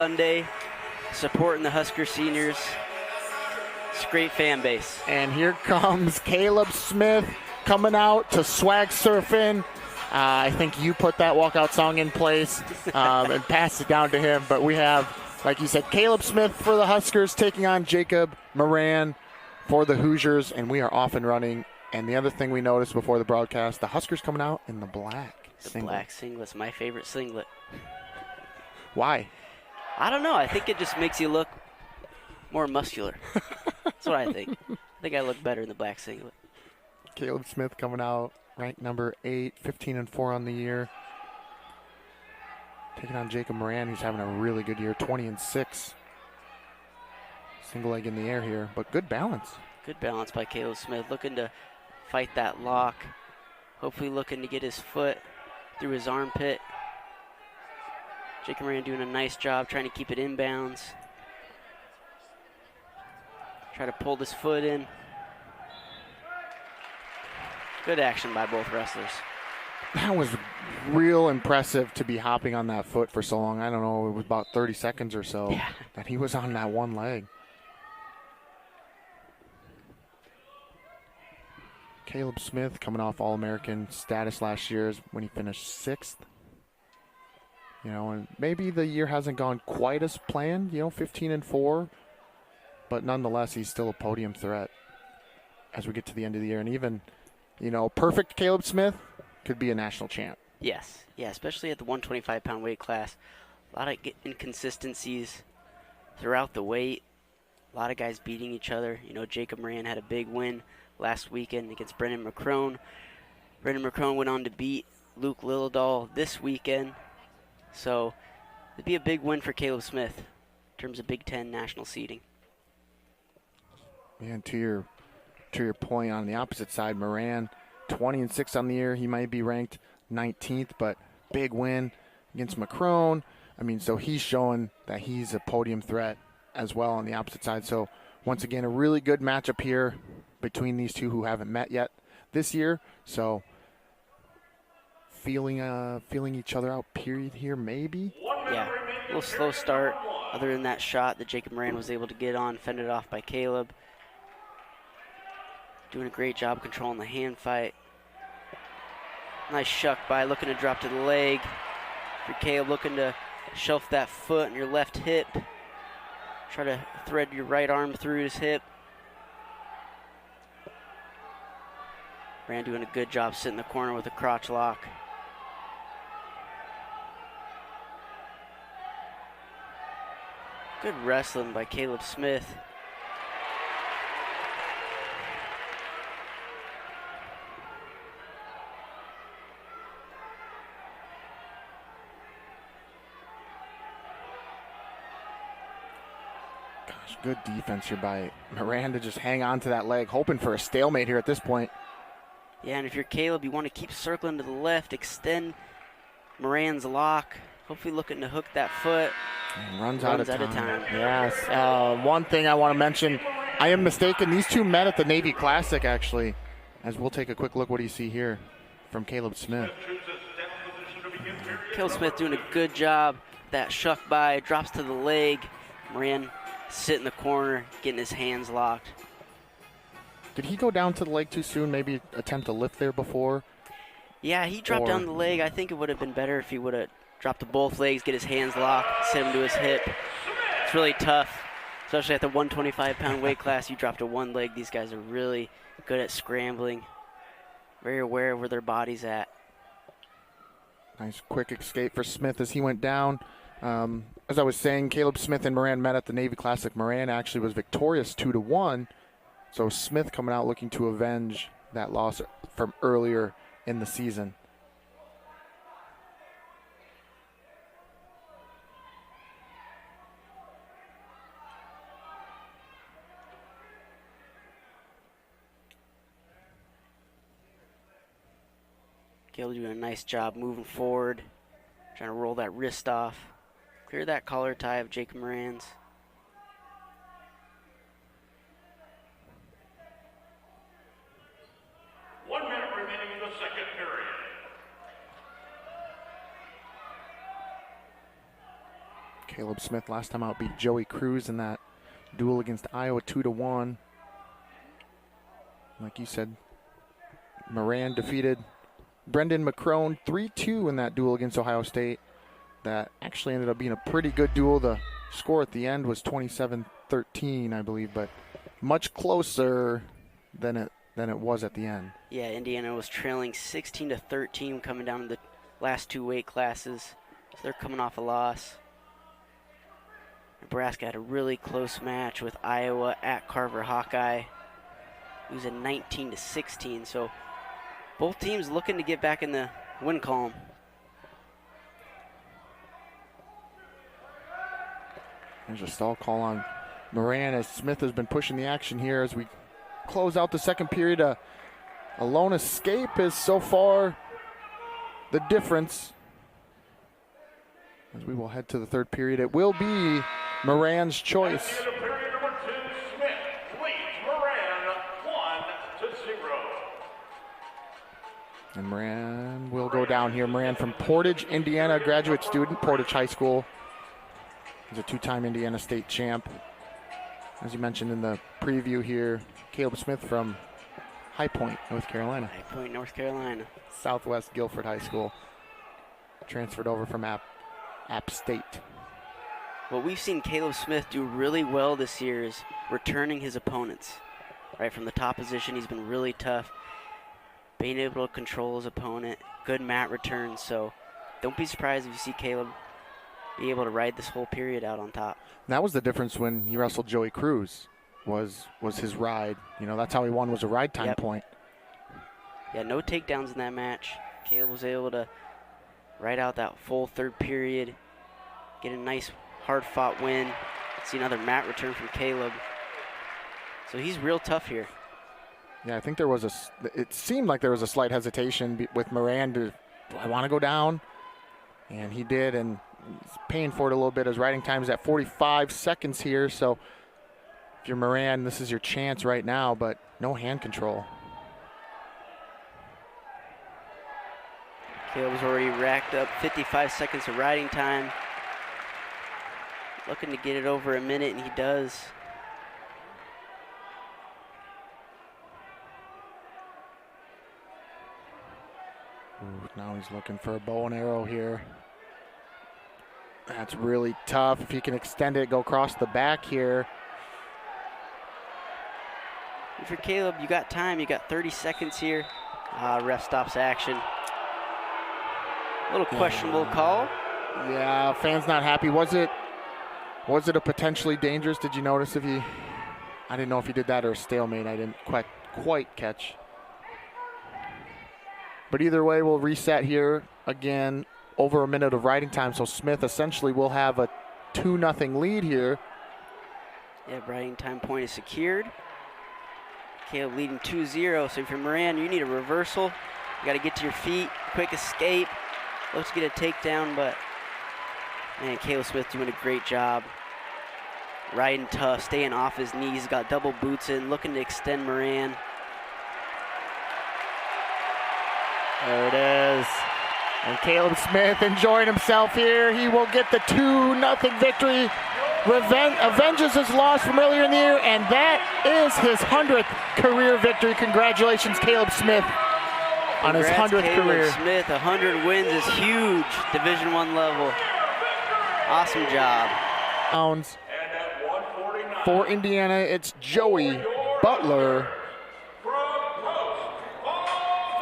Sunday, supporting the Husker seniors. It's a great fan base. And here comes Caleb Smith coming out to swag surfing. I think you put that walkout song in place and passed it down to him. But we have, like you said, Caleb Smith for the Huskers taking on Jacob Moran for the Hoosiers. And we are off and running. And the other thing we noticed before the broadcast, the Huskers coming out in the black singlet. Black singlet's my favorite singlet. Why? I don't know. I think it just makes you look more muscular. That's what I think. I think I look better in the black singlet. Caleb Smith coming out ranked number 8, 15-4 on the year. Taking on Jacob Moran, who's having a really good year, 20-6. Single leg in the air here, but good balance. Good balance by Caleb Smith, looking to fight that lock. Hopefully looking to get his foot through his armpit. Jacob Moran doing a nice job trying to keep it inbounds. Try to pull this foot in. Good action by both wrestlers. That was real impressive to be hopping on that foot for so long. I don't know, it was about 30 seconds or so that he was on that one leg. Caleb Smith coming off All-American status last year when he finished 6th. You know, and maybe the year hasn't gone quite as planned, 15-4. But nonetheless, he's still a podium threat as we get to the end of the year. And even, perfect Caleb Smith could be a national champ. Yes. Yeah, especially at the 125-pound weight class. A lot of inconsistencies throughout the weight. A lot of guys beating each other. Jacob Moran had a big win last weekend against Brendan McCrone. Brendan McCrone went on to beat Luke Lillidahl this weekend. So it'd be a big win for Caleb Smith in terms of Big Ten national seeding. And to your point, on the opposite side, Moran, 20-6 on the year. He might be ranked 19th, but big win against McCrone. So he's showing that he's a podium threat as well on the opposite side. So once again, a really good matchup here between these two who haven't met yet this year. So feeling each other out period here, maybe. Yeah, a little slow start. Other than that shot that Jacob Moran was able to get on, fended off by Caleb. Doing a great job controlling the hand fight. Nice shuck by, looking to drop to the leg. For Caleb, looking to shelf that foot on your left hip. Try to thread your right arm through his hip. Moran doing a good job sitting in the corner with a crotch lock. Good wrestling by Caleb Smith. Gosh, good defense here by Moran to just hang on to that leg, hoping for a stalemate here at this point. Yeah, and if you're Caleb, you want to keep circling to the left, extend Moran's lock, hopefully looking to hook that foot. And runs out of time. Yes. One thing I want to mention, I am mistaken. These two met at the Navy Classic, actually. As we'll take a quick look. What do you see here from Caleb Smith? Caleb Smith doing a good job. That shuck by, drops to the leg. Moran sit in the corner, getting his hands locked. Did he go down to the leg too soon? Maybe attempt to lift there before? Yeah, he dropped down the leg. I think it would have been better if he would have dropped to both legs, get his hands locked, sit him to his hip. It's really tough, especially at the 125-pound weight class. You drop to one leg. These guys are really good at scrambling, very aware of where their body's at. Nice quick escape for Smith as he went down. As I was saying, Caleb Smith and Moran met at the Navy Classic. Moran actually was victorious 2-1. So Smith coming out looking to avenge that loss from earlier in the season. Caleb doing a nice job moving forward, trying to roll that wrist off, clear that collar tie of Jacob Moran's. Caleb Smith last time out beat Joey Cruz in that duel against Iowa 2-1. Like you said, Moran defeated Brendan McCrone 3-2 in that duel against Ohio State. That actually ended up being a pretty good duel. The score at the end was 27-13, I believe, but much closer than it was at the end. Yeah, Indiana was trailing 16-13 coming down to the last two weight classes. So they're coming off a loss. Nebraska had a really close match with Iowa at Carver Hawkeye. It was a 19-16, so both teams looking to get back in the win column. There's a stall call on Moran as Smith has been pushing the action here as we close out the second period. A lone escape is so far the difference. As we will head to the third period, it will be Moran's choice. And Moran will go down here. Moran from Portage, Indiana, graduate student, Portage High School. He's a two-time Indiana State champ. As you mentioned in the preview here, Caleb Smith from High Point, North Carolina. High Point, North Carolina. Southwest Guilford High School. Transferred over from App State. What we've seen Caleb Smith do really well this year is returning his opponents. Right from the top position, he's been really tough. Being able to control his opponent, good mat returns. So don't be surprised if you see Caleb be able to ride this whole period out on top. And that was the difference when he wrestled Joey Cruz, was his ride. You know, that's how he won, was a ride time point. Yeah, no takedowns in that match. Caleb was able to ride out that full third period, get a nice hard-fought win. See another mat return from Caleb. So he's real tough here. Yeah, I think it seemed like there was a slight hesitation with Moran to, do I want to go down? And he did, and he's paying for it a little bit. His riding time is at 45 seconds here, so if you're Moran, this is your chance right now, but no hand control. Caleb's already racked up 55 seconds of riding time. Looking to get it over a minute, and he does. Ooh, now he's looking for a bow and arrow here. That's really tough. If he can extend it, go across the back here. And for Caleb, you got time. You got 30 seconds here. Ref stops action. A little questionable call. Yeah, fans not happy. Was it a potentially dangerous? Did you notice I didn't know if he did that or a stalemate. I didn't quite catch. But either way, we'll reset here again. Over a minute of riding time, so Smith essentially will have a 2-0 lead here. Yeah, riding time point is secured. Caleb leading 2-0, so if you're Moran, you need a reversal. You got to get to your feet, quick escape. Looks to get a takedown, but man, Caleb Smith doing a great job. Riding tough, staying off his knees, got double boots in, looking to extend Moran. There it is. And Caleb Smith enjoying himself here. He will get the 2-0 victory. Avenges his loss from earlier in the year, and that is his 100th career victory. Congratulations, Caleb Smith, on his 100th career. Caleb Smith, 100 wins is huge, Division I level. Awesome job. For Indiana, it's Joey Butler.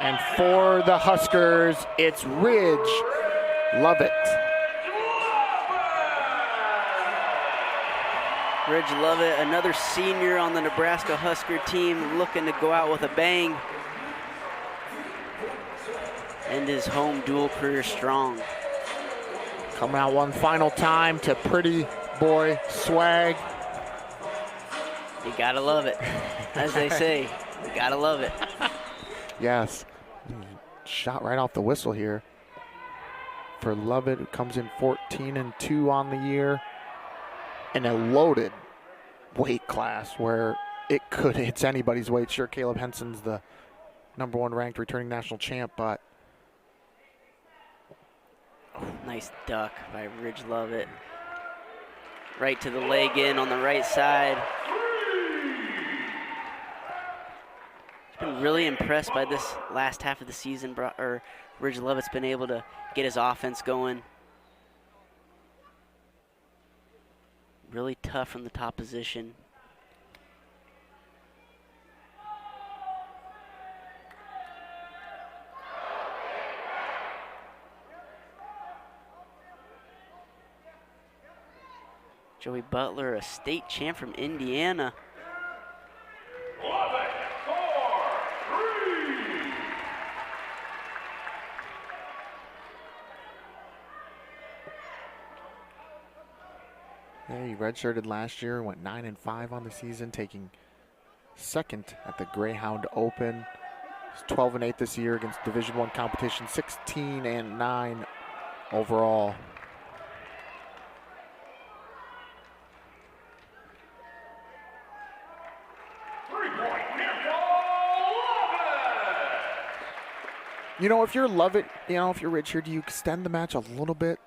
And for the Huskers, it's Ridge Lovett. Ridge Lovett, another senior on the Nebraska Husker team, looking to go out with a bang. End his home dual career strong. Coming out one final time to Pretty Boy Swag. You gotta love it. As they say, you gotta love it. Yes. Shot right off the whistle here for Lovett, who comes in 14-2 on the year in a loaded weight class where it's anybody's weight. Sure, Caleb Henson's the #1 ranked returning national champ, but nice duck by Ridge Lovett. Right to the leg in on the right side. Been really impressed by this last half of the season. Ridge Lovett's been able to get his offense going. Really tough from the top position. Joey Butler, a state champ from Indiana. Lovett, 4-3. Yeah, he redshirted last year, went 9-5 on the season, taking second at the Greyhound Open. He's 12-8 this year against Division I competition, 16-9 overall. You know, if you're Lovett, you know, if you're Richard, do you extend the match a little bit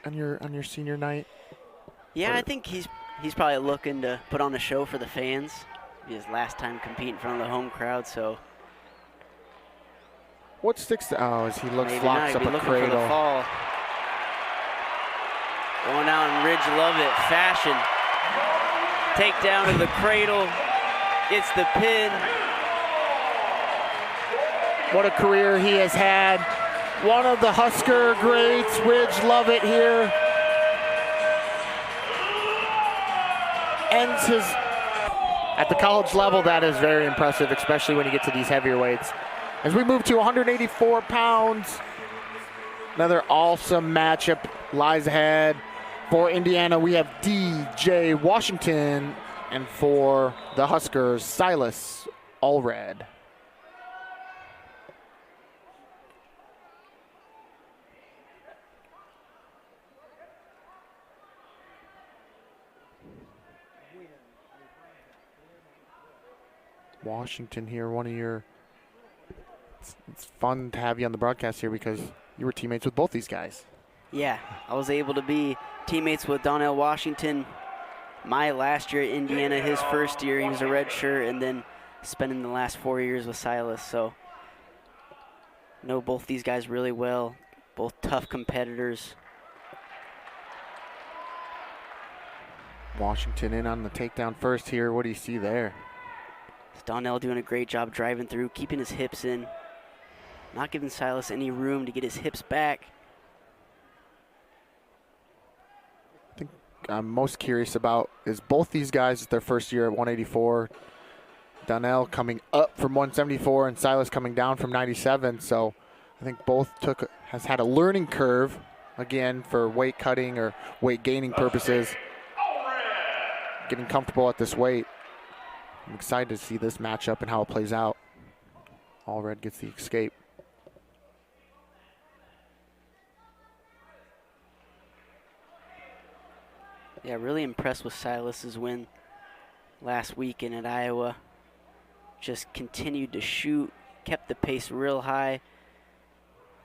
on your senior night? Yeah, I think he's probably looking to put on a show for the fans. His last time competing in front of the home crowd, so. What sticks to, as he looks, Maybe locks not, up a looking cradle. for the fall. Going out in Ridge Lovett fashion. Takedown to the cradle. Gets the pin. What a career he has had. One of the Husker greats, Ridge Lovett here. Ends his, at the college level, that is very impressive, especially when you get to these heavier weights. As we move to 184 pounds, another awesome matchup lies ahead. For Indiana, we have DJ Washington, and for the Huskers, Silas Allred. Washington here, one of your, it's fun to have you on the broadcast here because you were teammates with both these guys. Yeah, I was able to be teammates with Donnell Washington my last year at Indiana. His first year, he was a redshirt, and then spending the last 4 years with Silas. So know both these guys really well, both tough competitors. Washington in on the takedown first here. What do you see there? Donnell doing a great job driving through, keeping his hips in, not giving Silas any room to get his hips back. I think I'm most curious about is both these guys, their first year at 184. Donnell coming up from 174 and Silas coming down from 97. So I think both has had a learning curve, again, for weight cutting or weight gaining purposes. Getting comfortable at this weight. I'm excited to see this matchup and how it plays out. Allred gets the escape. Yeah, really impressed with Silas's win last weekend at Iowa. Just continued to shoot, kept the pace real high.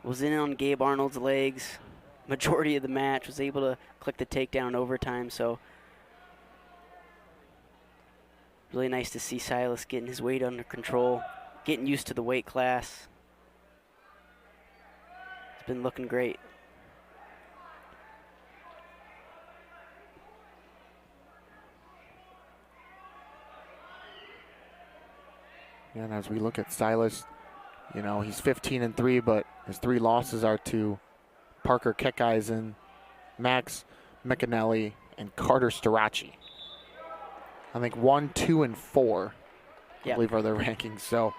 Was in on Gabe Arnold's legs majority of the match. Was able to click the takedown in overtime. So really nice to see Silas getting his weight under control, getting used to the weight class. It's been looking great. And as we look at Silas, you know, he's 15-3, but his 3 losses are to Parker Keckeisen, Max McAnally, and Carter Starachi. I think 1, 2, and 4, I believe, are their rankings. So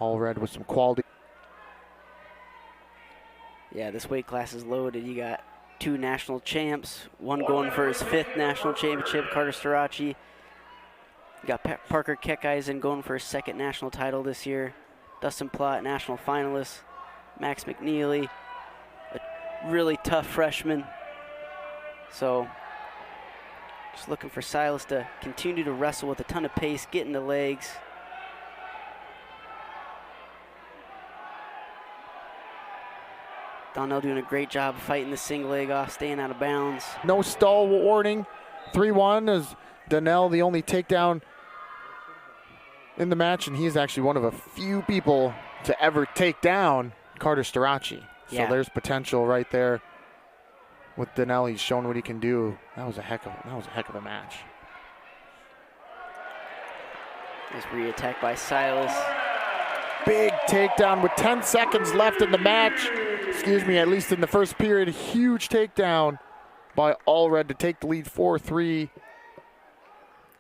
Allred with some quality. Yeah, this weight class is loaded. You got 2 national champs, one going for his 5th national championship, Carter Starachi. You got Parker Keckeisen going for his 2nd national title this year. Dustin Plott, national finalist. Max McNeely, a really tough freshman. So just looking for Silas to continue to wrestle with a ton of pace, get in the legs. Donnell doing a great job fighting the single leg off, staying out of bounds. No stall warning. 3-1 is Donnell, the only takedown in the match, and he's actually one of a few people to ever take down Carter Starachi. So there's potential right there with Donnell. He's shown what he can do. That was a heck of a match. Nice re-attack by Silas. Big takedown with 10 seconds left in the match. Excuse me, at least in the first period. Huge takedown by Allred to take the lead 4-3.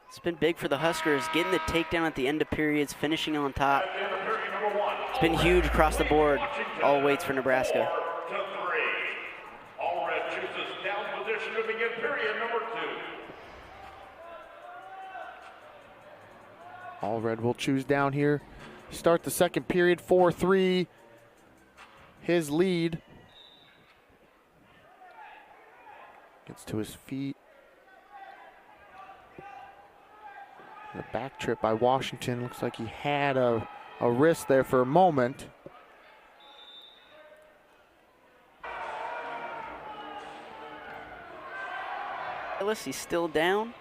It's been big for the Huskers, getting the takedown at the end of periods, finishing on top. It's been huge across the board, all weights for Nebraska. Allred chooses down position to begin period number 2. Allred will choose down here. Start the second period, 4-3. His lead. Gets to his feet. The back trip by Washington. Looks like he had a wrist there for a moment. He's still down.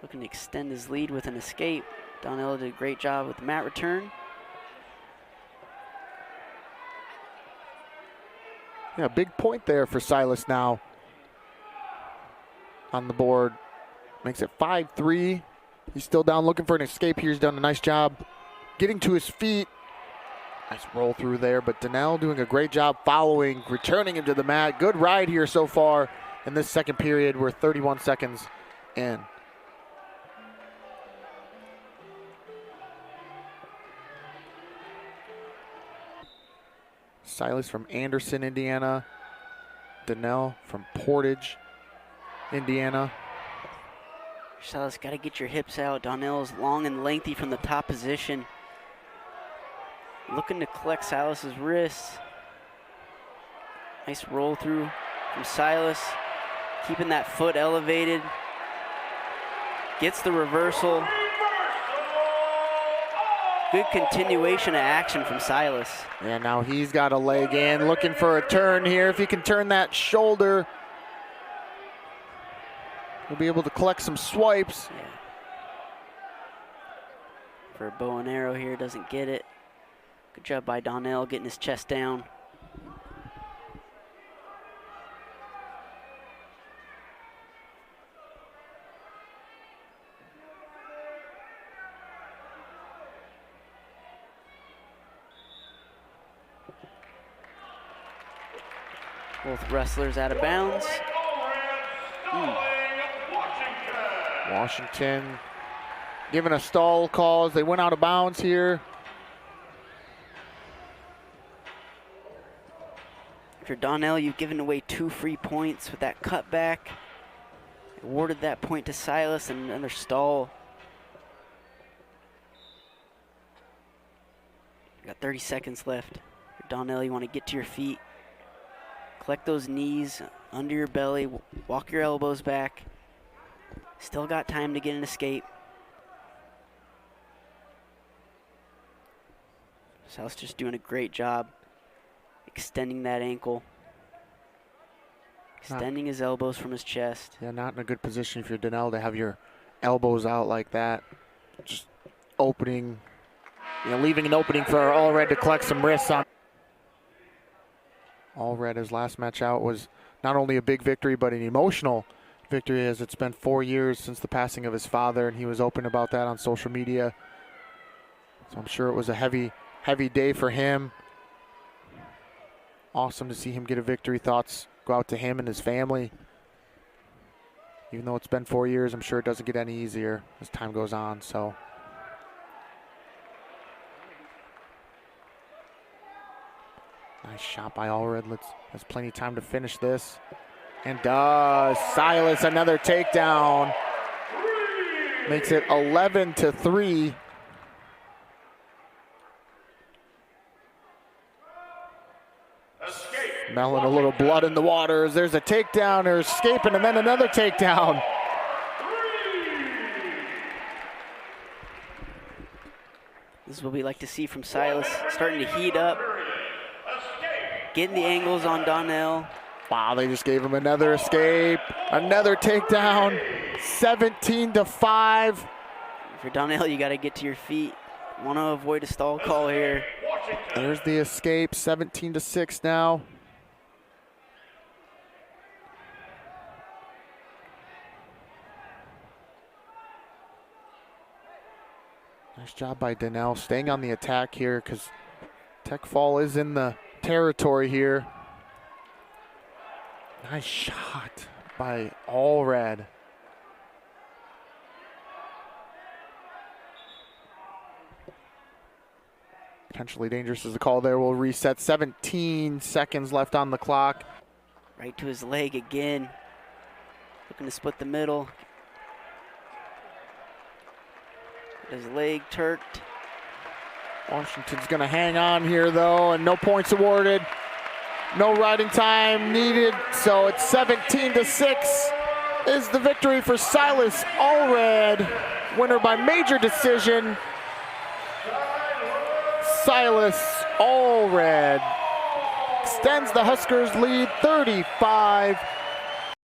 Looking to extend his lead with an escape. Donnell did a great job with the mat return. Yeah, big point there for Silas now on the board. Makes it 5-3. He's still down looking for an escape here. He's done a nice job getting to his feet. Nice roll through there, but Donnell doing a great job following, returning him to the mat. Good ride here so far in this second period. We're 31 seconds in. Silas from Anderson, Indiana. Donnell from Portage, Indiana. Silas, got to get your hips out. Donnell is long and lengthy from the top position. Looking to collect Silas's wrists. Nice roll through from Silas. Keeping that foot elevated. Gets the reversal. Good continuation of action from Silas. Yeah, now he's got a leg in, looking for a turn here. If he can turn that shoulder, he'll be able to collect some swipes. Yeah. For a bow and arrow here, doesn't get it. Good job by Donnell getting his chest down. Both wrestlers out of bounds. Washington giving a stall call as they went out of bounds here. If you're Donnell, you've given away 2 free points with that cutback. Awarded that point to Silas and another stall. You got 30 seconds left. If you're Donnell, you want to get to your feet. Collect those knees under your belly. Walk your elbows back. Still got time to get an escape. Silas just doing a great job extending that ankle. Extending his elbows from his chest. Yeah, not in a good position if you're Donnell to have your elbows out like that. Just opening, leaving an opening for Allred to collect some wrists on. Allred, his last match out, was not only a big victory, but an emotional victory, as it's been 4 years since the passing of his father, and he was open about that on social media. So I'm sure it was a heavy day for him. Awesome to see him get a victory. Thoughts go out to him and his family. Even though it's been 4 years, I'm sure it doesn't get any easier as time goes on. So nice shot by Allred. Has plenty of time to finish this. And does. Silas, another takedown. Makes it 11-3. Smelling a little blood in the water as there's a takedown, or escaping, and then another takedown. This is what we like to see from Silas, starting to heat up. Getting the angles on Donnell. Wow, they just gave him another escape, another takedown. 17-5. For Donnell, you got to get to your feet. Want to avoid a stall call here. There's the escape, 17-6 now. Nice job by Donnell staying on the attack here because Tech Fall is in the territory here. Nice shot by Allred. Potentially dangerous as a call there. We'll reset. 17 seconds left on the clock. Right to his leg again. Looking to split the middle. His leg turked. Washington's going to hang on here, though, and no points awarded. No riding time needed, so it's 17-6 is the victory for Silas Allred. Winner by major decision. Silas Allred extends the Huskers lead 35